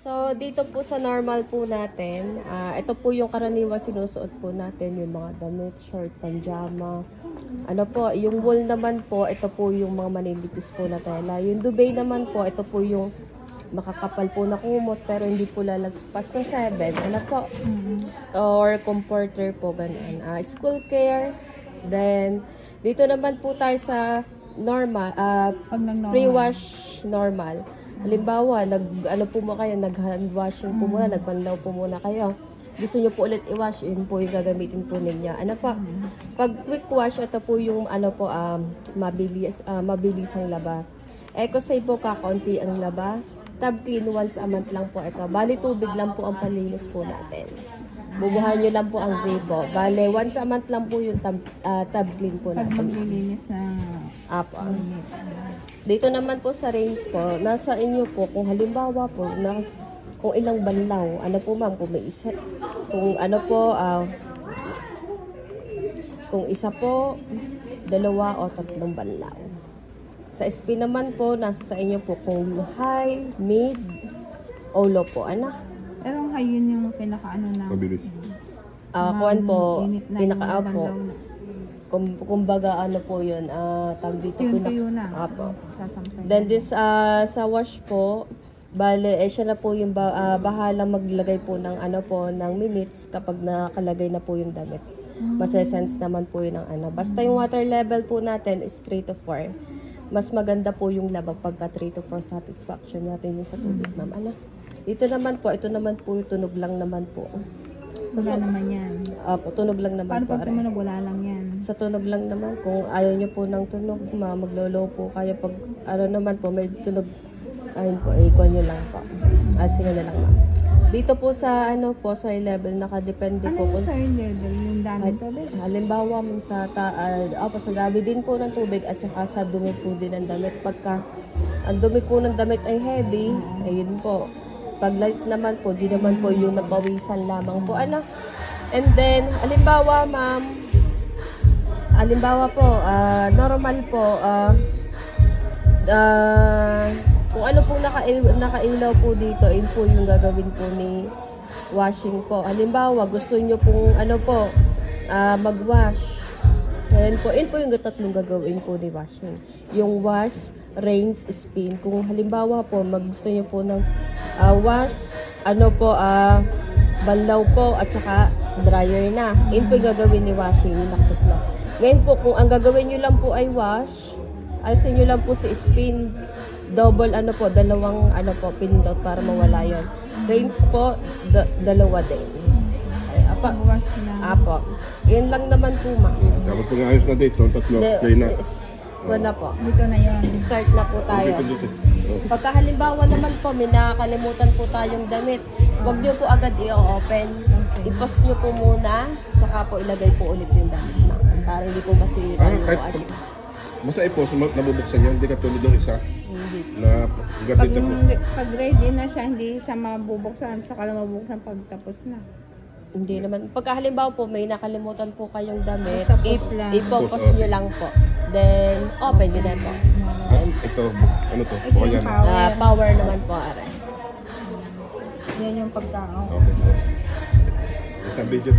So, dito po sa normal po natin, ito po yung karaniwang sinusuot po natin, yung mga damit, short, panjama. Ano po, yung wool naman po, ito po yung mga maninipis po na tela. Yung duvet naman po, ito po yung makakapal po na kumot, pero hindi po lalagpas ng 7. Ano po? Or comforter po, ganun. School care. Then, dito naman po tayo sa normal, pre-wash normal. Halimbawa, nag-hand washing po muna, nagbanlaw po muna kayo. Gusto nyo po ulit i-wash, yun po yung gagamitin po ninyo. Ano pa? Pag quick wash, ito po yung mabilis ang laba. EcoSave po kakaunti ang laba. Tab clean once a month lang po ito. Bali, tubig lang po ang palinis po natin. Bubuhan nyo lang po ang gripo. Bale, once a month lang po yung tab clean po natin. Pag maglilinis na dito naman po sa range po, nasa inyo po kung halimbawa po, kung ilang banlaw, ano po ma'am, kung may isa, kung ano po, kung isa po, 2 o 3 banlaw. Sa SP naman po, nasa sa inyo po kung high, mid, o low po, ano? Pero high yun yung pinaka-ano na. Mabilis. Kuwan po, pinaka-apo. Kumbaga ano po yun, tag dito po na. Apo. Sasampay. Then this, sa wash po, bale, siya na po yung bahala maglagay po ng ng minutes kapag nakalagay na po yung damit. Masesense naman po yun ng Basta yung water level po natin is 3 to 4. Mas maganda po yung labag pagka 3 to 4 satisfaction natin yung sa tubig, ma'am. Ito naman po yung tunog lang naman po. Wala naman yan. Tunog lang naman. Paano pag tumunog, wala lang yan? Sa tunog lang naman. Kung ayaw nyo po ng tunog, maglolo po kayo. Pag naman po, may tunog, ayun po, ikon nyo lang po. Asin na lang ma'am. Dito po sa soil level, nakadepende po. Ano yung soil level? Yung dami tubig? Halimbawa, sa dami din po ng tubig at saka sa dumi po din ng damit. Pagka ang dumi po ng damit ay heavy, ayun po. Pag light naman po, di naman po yung napawisan lamang po. And then, halimbawa ma'am, normal po, kung ano pong nakailaw po dito, yun po yung gagawin po ni washing po. Halimbawa, gusto nyo pong mag-wash. Yun po yung tatlong gagawin po ni washing. Yung wash, rinse, spin. Kung halimbawa po, gusto nyo po ng wash, banlaw po, at saka dryer na. Yun po yung gagawin ni washing, yung nakutlo. Ngayon po, kung ang gagawin nyo lang po ay wash, alisin nyo lang po si spin, double dalawang pindot para mawala yon. Rinse po, 2 din. Wash na. Yun lang naman po ma'am. Dapat pag ayos na dito, 3, play na. Na po. Dito na yun. Start na po tayo. Pagka halimbawa naman po, may nakakalimutan po tayong damit, huwag nyo po agad i-open. I-pause nyo po muna, saka po ilagay po ulit yung damit na. Para hindi po masira yung washing. Basta i-pause, nabubuksan yan, hindi ka tulad ng isa. Na Pag ready na siya, hindi siya mabubuksan, saka lang mabubuksan pag tapos na. Hindi naman. Pagka halimbawa po, may nakalimutan po kayong damit, i-pause nyo lang po. Then, open nyo na po. Ito, ano to? Ito yung power. Power naman po, are. Yan yung pagkao. Okay. Isang video.